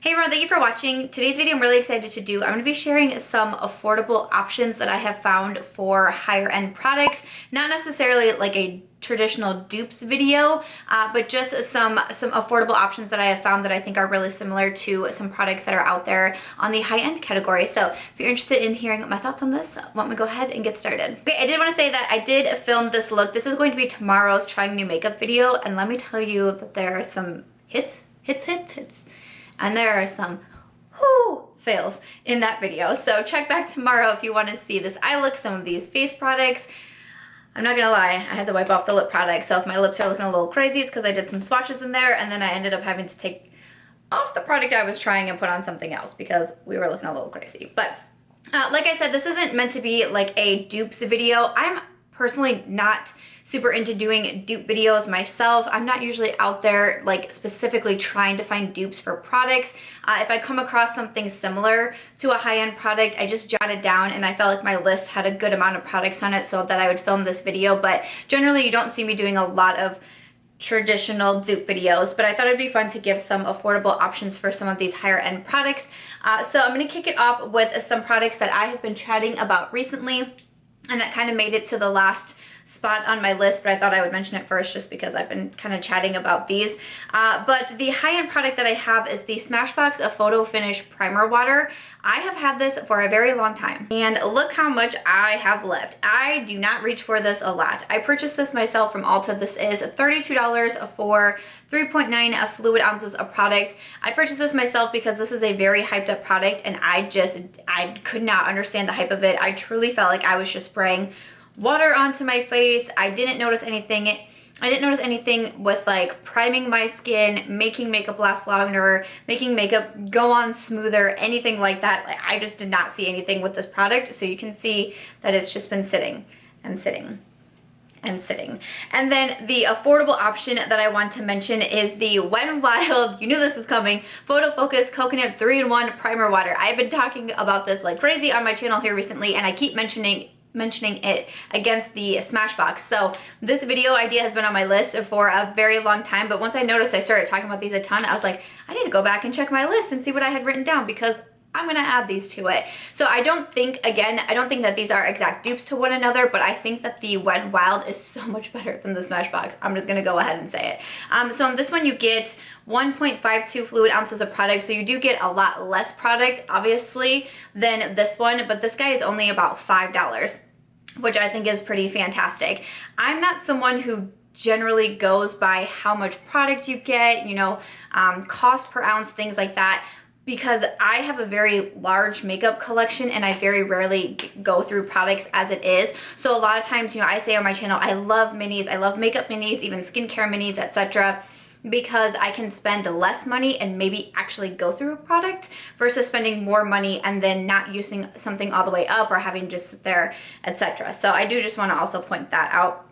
Hey everyone, thank you for watching. Today's video I'm really excited to do. I'm going to be sharing some affordable options that I have found for higher end products. Not necessarily like a traditional dupes video, but just some affordable options that I have found that I think are really similar to some products that are out there on the high end category. So if you're interested in hearing my thoughts on this, why don't we go ahead and get started. Okay, I did want to say that I did film this look. This is going to be tomorrow's trying new makeup video, and let me tell you that there are some hits. And there are some fails in that video. So check back tomorrow if you want to see this eye look, some of these face products. I'm not gonna lie, I had to wipe off the lip product, so if my lips are looking a little crazy, it's because I did some swatches in there, and then I ended up having to take off the product I was trying and put on something else because we were looking a little crazy. But like I said, this isn't meant to be like a dupes video. I'm personally not super into doing dupe videos myself. I'm not usually out there like specifically trying to find dupes for products. If I come across something similar to a high-end product, I just jot it down, and I felt like my list had a good amount of products on it so that I would film this video. But generally you don't see me doing a lot of traditional dupe videos, but I thought it'd be fun to give some affordable options for some of these higher end products. So I'm gonna kick it off with some products that I have been chatting about recently and that kind of made it to the last spot on my list, but I thought I would mention it first just because I've been kind of chatting about these. But the high-end product that I have is the Smashbox Photo Finish Primer Water. I have had this for a very long time, and look how much I have left. I do not reach for this a lot. I purchased this myself from Ulta. This is $32 for 3.9 fluid ounces of product. I purchased this myself because this is a very hyped up product, and I could not understand the hype of it. I truly felt like I was just spraying water onto my face. I didn't notice anything with like priming my skin, making makeup last longer, making makeup go on smoother, anything like that. Like, I just did not see anything with this product. So you can see that it's just been sitting and sitting and sitting. And then the affordable option that I want to mention is the Wet n Wild, you knew this was coming, Photo Focus Coconut 3-in-1 Primer Water. I've been talking about this like crazy on my channel here recently, and I keep mentioning it against the Smashbox. So this video idea has been on my list for a very long time, but once I noticed I started talking about these a ton, I was like, I need to go back and check my list and see what I had written down because I'm gonna add these to it. So I don't think that these are exact dupes to one another, but I think that the Wet n Wild is so much better than the Smashbox. I'm just gonna go ahead and say it. So in this one you get 1.52 fluid ounces of product, so you do get a lot less product, obviously, than this one, but this guy is only about $5, which I think is pretty fantastic. I'm not someone who generally goes by how much product you get, you know, cost per ounce, things like that, because I have a very large makeup collection and I very rarely go through products as it is. So a lot of times, you know, I say on my channel, I love minis, I love makeup minis, even skincare minis, etc., because I can spend less money and maybe actually go through a product versus spending more money and then not using something all the way up or having just sit there, etc. So I do just want to also point that out.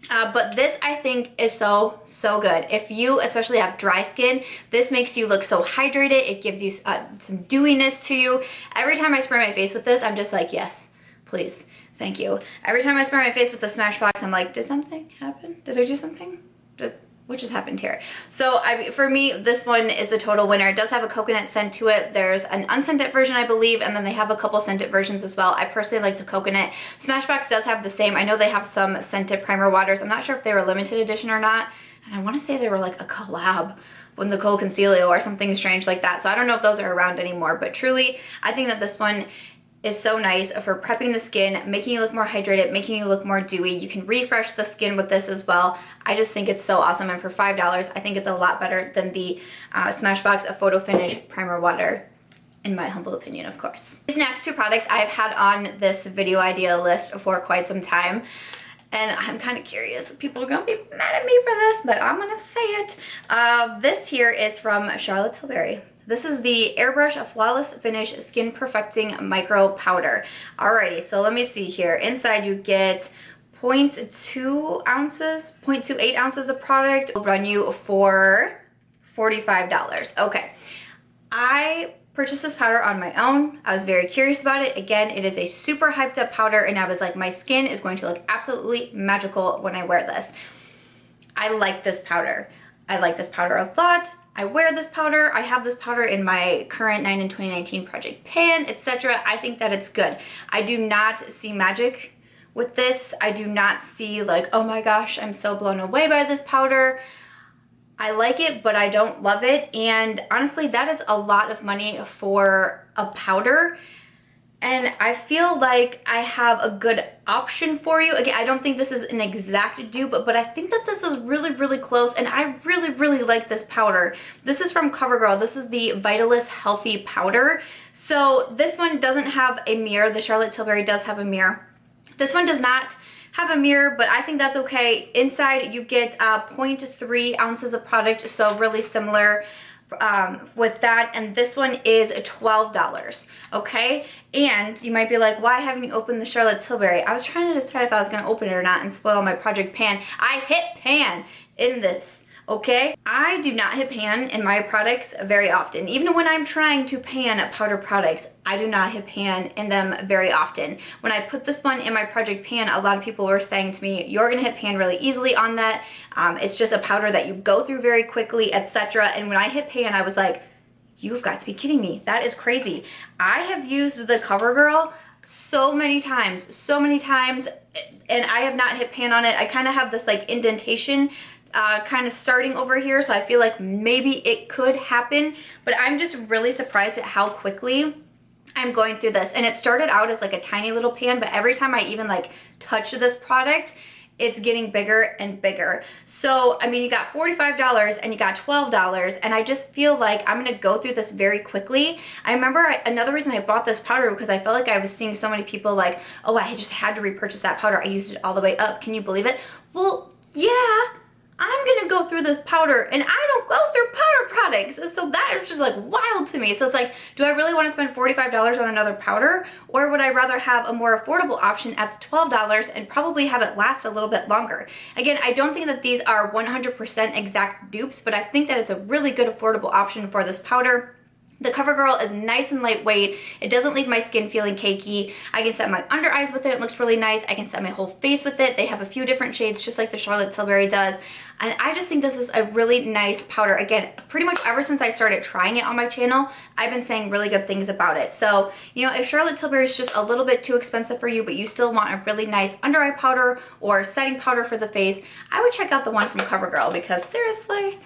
But this I think is so good. If you especially have dry skin, this makes you look so hydrated. It gives you some dewiness to you. Every time I spray my face with this, I'm just like, yes, please, thank you. Every time I spray my face with the Smashbox, I'm like, did something happen? Did I do something? What just happened here? So for me, this one is the total winner. It does have a coconut scent to it. There's an unscented version, I believe, and then they have a couple scented versions as well. I personally like the coconut. Smashbox does have the same. I know they have some scented primer waters. I'm not sure if they were limited edition or not, and I want to say they were like a collab with Nicole Concealer or something strange like that. So I don't know if those are around anymore, but truly, I think that this one is so nice for prepping the skin, making you look more hydrated, making you look more dewy. You can refresh the skin with this as well. I just think it's so awesome, and for $5, I think it's a lot better than the Smashbox Photo Finish Primer Water, in my humble opinion, of course. These next two products I've had on this video idea list for quite some time, and I'm kind of curious. People are gonna be mad at me for this, but I'm gonna say it. This here is from Charlotte Tilbury. This is the Airbrush Flawless Finish Skin Perfecting Micro Powder. Alrighty, so let me see here. Inside you get 0.28 ounces of product. It'll run you for $45. Okay, I purchased this powder on my own. I was very curious about it. Again, it is a super hyped up powder, and I was like, my skin is going to look absolutely magical when I wear this. I like this powder. I like this powder a lot. I wear this powder. I have this powder in my current 9 in 2019 Project Pan, etc. I think that it's good. I do not see magic with this. I do not see like, oh my gosh, I'm so blown away by this powder. I like it, but I don't love it. And honestly, that is a lot of money for a powder. And I feel like I have a good option for you. Again, I don't think this is an exact dupe, but I think that this is really, really close. And I really, really like this powder. This is from CoverGirl. This is the Vitalist Healthy Powder. So this one doesn't have a mirror. The Charlotte Tilbury does have a mirror. This one does not have a mirror, but I think that's okay. Inside you get 0.3 ounces of product, so really similar with that, and this one is $12, okay? And you might be like, why haven't you opened the Charlotte Tilbury? I was trying to decide if I was going to open it or not and spoil my Project Pan. I hit pan in this, okay? I do not hit pan in my products very often. Even when I'm trying to pan powder products, I do not hit pan in them very often. When I put this one in my Project Pan, a lot of people were saying to me, you're gonna hit pan really easily on that. It's just a powder that you go through very quickly, etc. And when I hit pan, I was like, you've got to be kidding me. That is crazy. I have used the CoverGirl so many times, and I have not hit pan on it. I kind of have this like indentation kind of starting over here, so I feel like maybe it could happen, but I'm just really surprised at how quickly I'm going through this. And it started out as like a tiny little pan, but every time I even like touch this product, it's getting bigger and bigger. So, I mean, you got $45 and you got $12, and I just feel like I'm gonna go through this very quickly. I remember another reason I bought this powder because I felt like I was seeing so many people like, oh, I just had to repurchase that powder. I used it all the way up. Can you believe it? Well, yeah. I'm gonna go through this powder, and I don't go through powder products, so that is just like wild to me. So it's like, do I really want to spend $45 on another powder, or would I rather have a more affordable option at the $12 and probably have it last a little bit longer? Again, I don't think that these are 100% exact dupes, but I think that it's a really good affordable option for this powder. The CoverGirl is nice and lightweight. It doesn't leave my skin feeling cakey. I can set my under eyes with it. It looks really nice. I can set my whole face with it. They have a few different shades, just like the Charlotte Tilbury does. And I just think this is a really nice powder. Again, pretty much ever since I started trying it on my channel, I've been saying really good things about it. So, you know, if Charlotte Tilbury is just a little bit too expensive for you, but you still want a really nice under eye powder or setting powder for the face, I would check out the one from CoverGirl because seriously,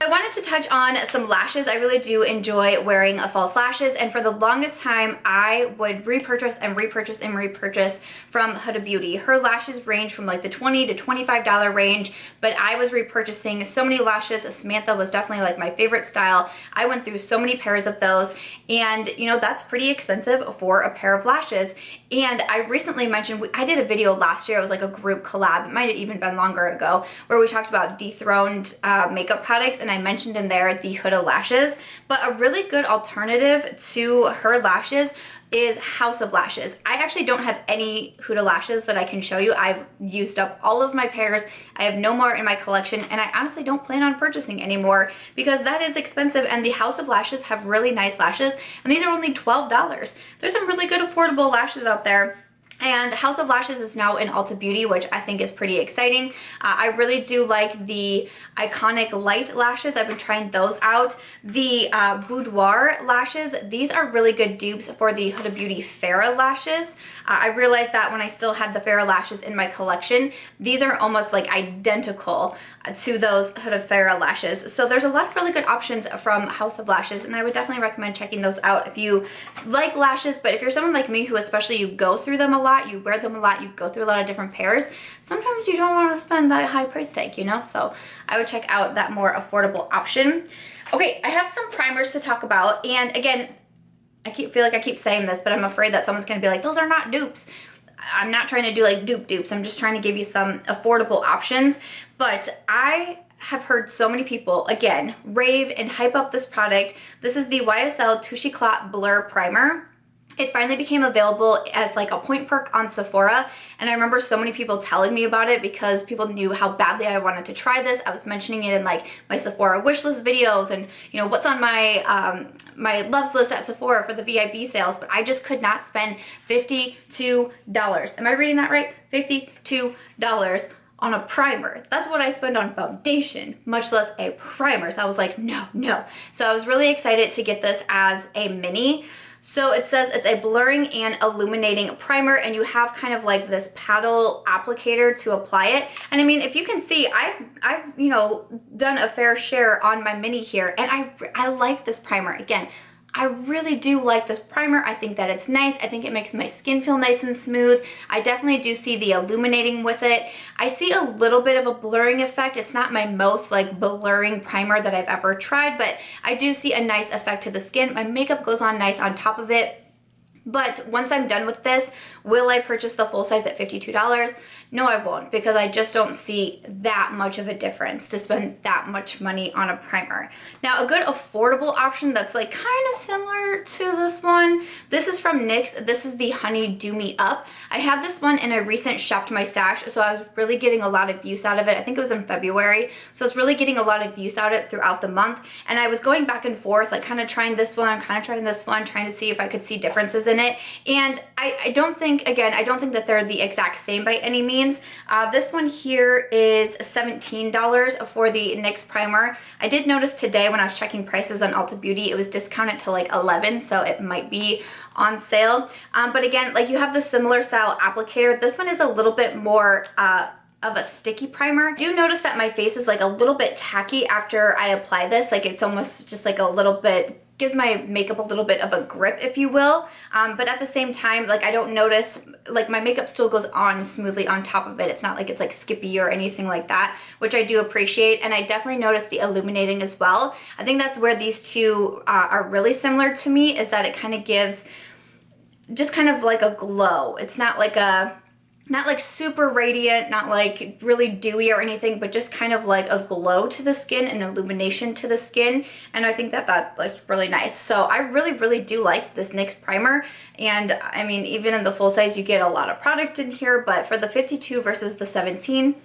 I wanted to touch on some lashes. I really do enjoy wearing false lashes, and for the longest time I would repurchase and repurchase and repurchase from Huda Beauty. Her lashes range from like the $20 to $25 range, but I was repurchasing so many lashes. Samantha was definitely like my favorite style. I went through so many pairs of those, and you know, that's pretty expensive for a pair of lashes. And I recently mentioned, I did a video last year, it was like a group collab, it might have even been longer ago, where we talked about dethroned makeup products, and I mentioned in there the Huda Lashes. But a really good alternative to her lashes is House of Lashes. I actually don't have any Huda Lashes that I can show you. I've used up all of my pairs. I have no more in my collection, and I honestly don't plan on purchasing anymore because that is expensive, and the House of Lashes have really nice lashes, and these are only $12. There's some really good affordable lashes out there. And House of Lashes is now in Ulta Beauty, which I think is pretty exciting. I really do like the Iconic Light lashes. I've been trying those out. The Boudoir lashes, these are really good dupes for the Huda Beauty Farrah lashes. I realized that when I still had the Farrah lashes in my collection. These are almost like identical to those Huda Farrah lashes. So there's a lot of really good options from House of Lashes, and I would definitely recommend checking those out if you like lashes. But if you're someone like me who especially you go through them a lot, you wear them a lot, you go through a lot of different pairs, sometimes you don't want to spend that high price tag, you know? So I would check out that more affordable option. Okay, I have some primers to talk about, and again, I feel like I keep saying this, but I'm afraid that someone's gonna be like, those are not dupes. I'm not trying to do like dupes. I'm just trying to give you some affordable options. But I have heard so many people, again, rave and hype up this product. This is the YSL Touche Éclat Blur Primer. It finally became available as like a point perk on Sephora, and I remember so many people telling me about it because people knew how badly I wanted to try this. I was mentioning it in like my Sephora wishlist videos, and you know what's on my my loves list at Sephora for the VIP sales, but I just could not spend $52. Am I reading that right? $52 on a primer. That's what I spend on foundation, much less a primer. So I was like, no, no. So I was really excited to get this as a mini. So it says it's a blurring and illuminating primer, and you have kind of like this paddle applicator to apply it. And I mean, if you can see, I've you know, done a fair share on my mini here, and I like this primer. Again, I really do like this primer. I think that it's nice. I think it makes my skin feel nice and smooth. I definitely do see the illuminating with it. I see a little bit of a blurring effect. It's not my most like blurring primer that I've ever tried, but I do see a nice effect to the skin. My makeup goes on nice on top of it. But once I'm done with this, will I purchase the full size at $52? No, I won't, because I just don't see that much of a difference to spend that much money on a primer. Now, a good affordable option that's like kind of similar to this one, this is from NYX. This is the Honey Do Me Up. I had this one in a recent Shop to My Stash, so I was really getting a lot of use out of it. I think it was in February, so I was really getting a lot of use out of it throughout the month, and I was going back and forth, like kind of trying this one, kind of trying this one, trying to see if I could see differences in it. And I don't think, again, I don't think that they're the exact same by any means. This one here is $17 for the NYX primer. I did notice today when I was checking prices on Ulta Beauty, it was discounted to like $11, so it might be on sale. But again, like you have the similar style applicator. This one is a little bit more of a sticky primer. I do notice that my face is like a little bit tacky after I apply this. Like it's almost just like a little bit, gives my makeup a little bit of a grip, if you will. But at the same time, like I don't notice, like my makeup still goes on smoothly on top of it. It's not like it's like skippy or anything like that, which I do appreciate. And I definitely notice the illuminating as well. I think that's where these two are really similar to me, is that it kind of gives just kind of like a glow. It's not like a, not like super radiant, not like really dewy or anything, but just kind of like a glow to the skin and illumination to the skin. And I think that that looks really nice. So I really, really do like this NYX primer. And I mean, even in the full size, you get a lot of product in here, but for the 52 versus the 17,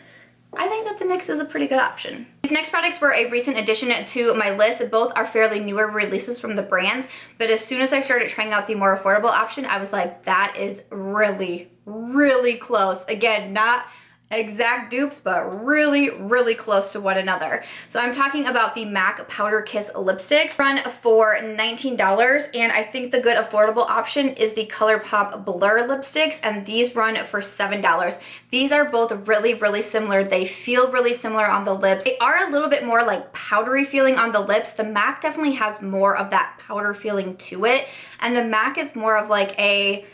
I think that the NYX is a pretty good option. These next products were a recent addition to my list. Both are fairly newer releases from the brands, but as soon as I started trying out the more affordable option, I was like, that is really, really close. Again, not exact dupes, but really, really close to one another. So I'm talking about the MAC Powder Kiss lipsticks, run for $19, and I think the good affordable option is the Colourpop Blur lipsticks, and these run for $7. These are both really, really similar. They feel really similar on the lips. They are a little bit more like powdery feeling on the lips. The MAC definitely has more of that powder feeling to it, and the MAC is more of like a,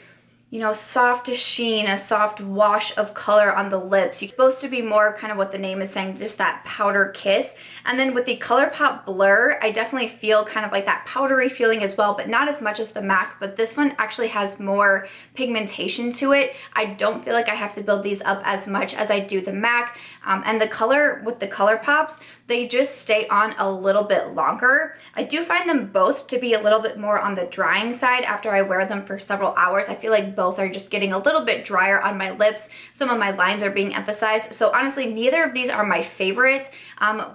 you know, soft sheen, a soft wash of color on the lips. You're supposed to be more kind of what the name is saying, just that powder kiss. And then with the Colourpop Blur, I definitely feel kind of like that powdery feeling as well, but not as much as the MAC, but this one actually has more pigmentation to it. I don't feel like I have to build these up as much as I do the MAC. And the color with the Colourpops, they just stay on a little bit longer. I do find them both to be a little bit more on the drying side after I wear them for several hours. I feel like both are just getting a little bit drier on my lips. Some of my lines are being emphasized. So honestly, neither of these are my favorite.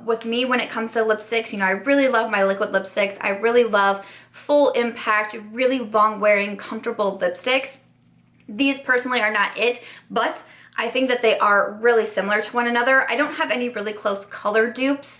With me, when it comes to lipsticks, you know, I really love my liquid lipsticks. I really love full impact, really long wearing, comfortable lipsticks. These personally are not it, but I think that they are really similar to one another. I don't have any really close color dupes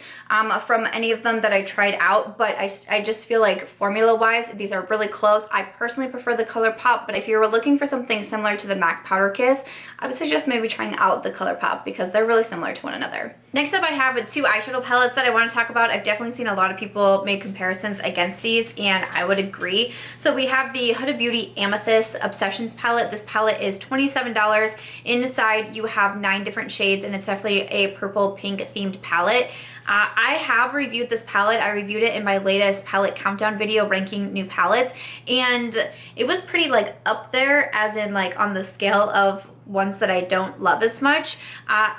from any of them that I tried out, but I just feel like formula-wise, these are really close. I personally prefer the Colourpop, but if you were looking for something similar to the MAC Powder Kiss, I would suggest maybe trying out the Colourpop because they're really similar to one another. Next up, I have two eyeshadow palettes that I want to talk about. I've definitely seen a lot of people make comparisons against these, and I would agree. So we have the Huda Beauty Amethyst Obsessions palette. This palette is $27. Inside, you have 9 different shades, and it's definitely a purple pink themed palette. I have reviewed this palette. I reviewed it in my latest palette countdown video ranking new palettes, and it was pretty like up there, as in like on the scale of ones that I don't love as much,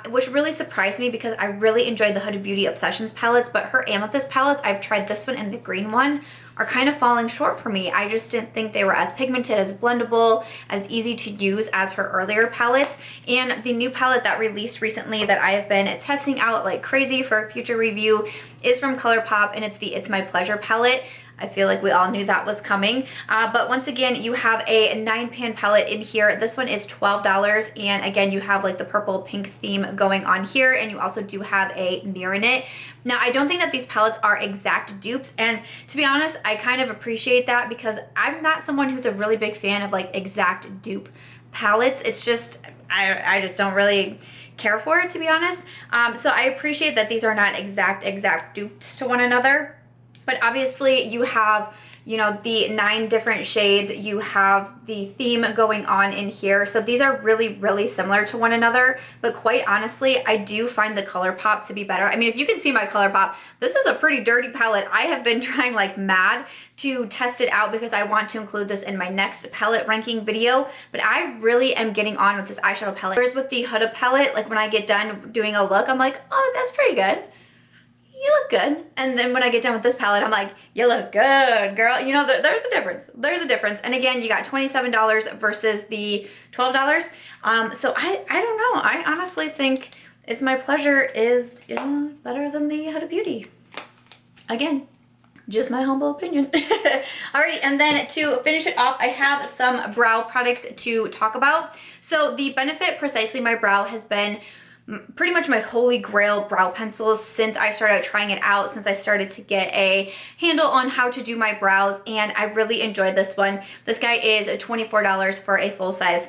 which really surprised me because I really enjoyed the Huda Beauty Obsessions palettes, but her Amethyst palettes, I've tried this one and the green one, are kind of falling short for me. I just didn't think they were as pigmented, as blendable, as easy to use as her earlier palettes. And the new palette that released recently that I have been testing out like crazy for a future review is from Colourpop, and it's the It's My Pleasure palette. I feel like we all knew that was coming. But once again, you have a 9-pan palette in here. This one is $12, and again, you have like the purple pink theme going on here, and you also do have a mirror in it. Now, I don't think that these palettes are exact dupes, and to be honest, I kind of appreciate that because I'm not someone who's a really big fan of like exact dupe palettes. It's just, I just don't really care for it, to be honest. So I appreciate that these are not exact dupes to one another. But obviously you have, you know, the 9 different shades. You have the theme going on in here. So these are really similar to one another. But quite honestly, I do find the Colourpop to be better. I mean, if you can see my Colourpop, this is a pretty dirty palette. I have been trying like mad to test it out because I want to include this in my next palette ranking video. But I really am getting on with this eyeshadow palette. Whereas with the Huda palette, like when I get done doing a look, I'm like, oh, that's pretty good. You look good. And then when I get done with this palette, I'm like, you look good, girl. You know, there's a difference. There's a difference. And again, you got $27 versus the $12. So I don't know. I honestly think It's My Pleasure is better than the Huda Beauty. Again, just my humble opinion. Alrighty, and then to finish it off, I have some brow products to talk about. So the Benefit Precisely My Brow has been pretty much my holy grail brow pencils since I started trying it out, since I started to get a handle on how to do my brows, and I really enjoyed this one. This guy is $24 for a full size.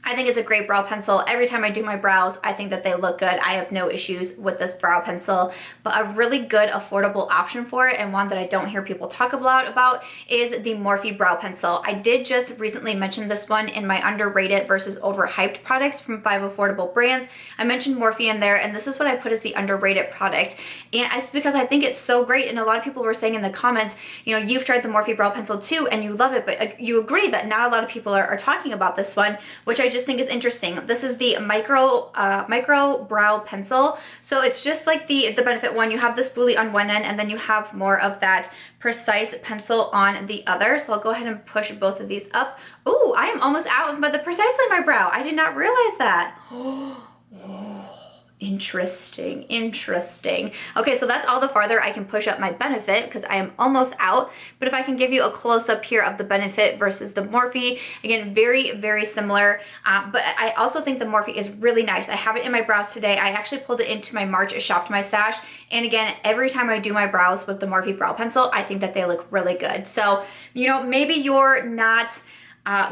I think it's a great brow pencil. Every time I do my brows, I think that they look good. I have no issues with this brow pencil, but a really good affordable option for it, and one that I don't hear people talk a lot about, is the Morphe brow pencil. I did just recently mention this one in my underrated versus overhyped products from 5 affordable brands. I mentioned Morphe in there, and this is what I put as the underrated product. And it's because I think it's so great, and a lot of people were saying in the comments, you know, you've tried the Morphe brow pencil too, and you love it, but you agree that not a lot of people are talking about this one, which I just think is interesting. This is the micro brow pencil. So it's just like the Benefit one. You have the spoolie on one end, and then you have more of that precise pencil on the other. So I'll go ahead and push both of these up. Ooh, I am almost out with the Precisely My Brow. I did not realize that. Interesting. Okay, so that's all the farther I can push up my Benefit because I am almost out. But if I can give you a close-up here of the Benefit versus the Morphe, again, very similar. But I also think the Morphe is really nice. I have it in my brows today. I actually pulled it into my March Shop to My Stash. And again, every time I do my brows with the Morphe brow pencil, I think that they look really good. So, you know, maybe you're not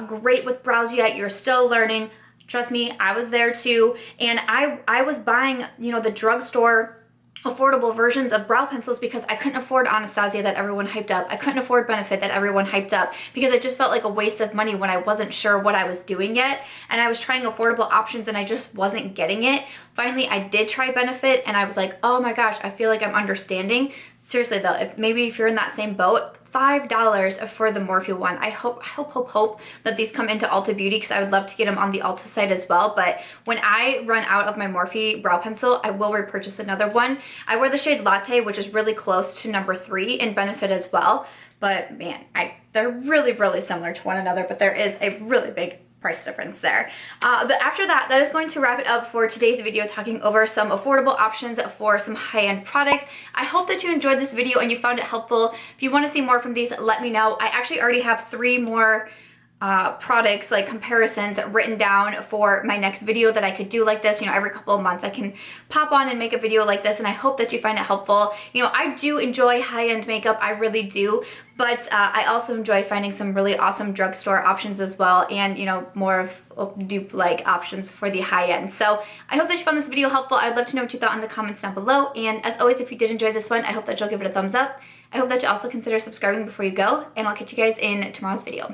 great with brows yet. You're still learning. Trust me, I was there too, and I was buying, you know, the drugstore affordable versions of brow pencils because I couldn't afford Anastasia that everyone hyped up. I couldn't afford Benefit that everyone hyped up because it just felt like a waste of money when I wasn't sure what I was doing yet, and I was trying affordable options and I just wasn't getting it. Finally, I did try Benefit and I was like, oh my gosh, I feel like I'm understanding. Seriously though, if you're in that same boat, $5 for the Morphe one. I hope that these come into Ulta Beauty because I would love to get them on the Ulta site as well. But when I run out of my Morphe brow pencil, I will repurchase another one. I wear the shade Latte, which is really close to number 3 in Benefit as well. But man, they're really similar to one another, but there is a really big price difference there. But after that is going to wrap it up for today's video, talking over some affordable options for some high-end products. I hope that you enjoyed this video and you found it helpful. If you want to see more from these, let me know. I actually already have 3 more products, like comparisons, written down for my next video that I could do like this. You know, every couple of months I can pop on and make a video like this, and I hope that you find it helpful. You know, I do enjoy high-end makeup, I really do, but I also enjoy finding some really awesome drugstore options as well, and you know, more of dupe-like options for the high-end. So I hope that you found this video helpful. I'd love to know what you thought in the comments down below, and as always, if you did enjoy this one, I hope that you'll give it a thumbs up. I hope that you also consider subscribing before you go, and I'll catch you guys in tomorrow's video.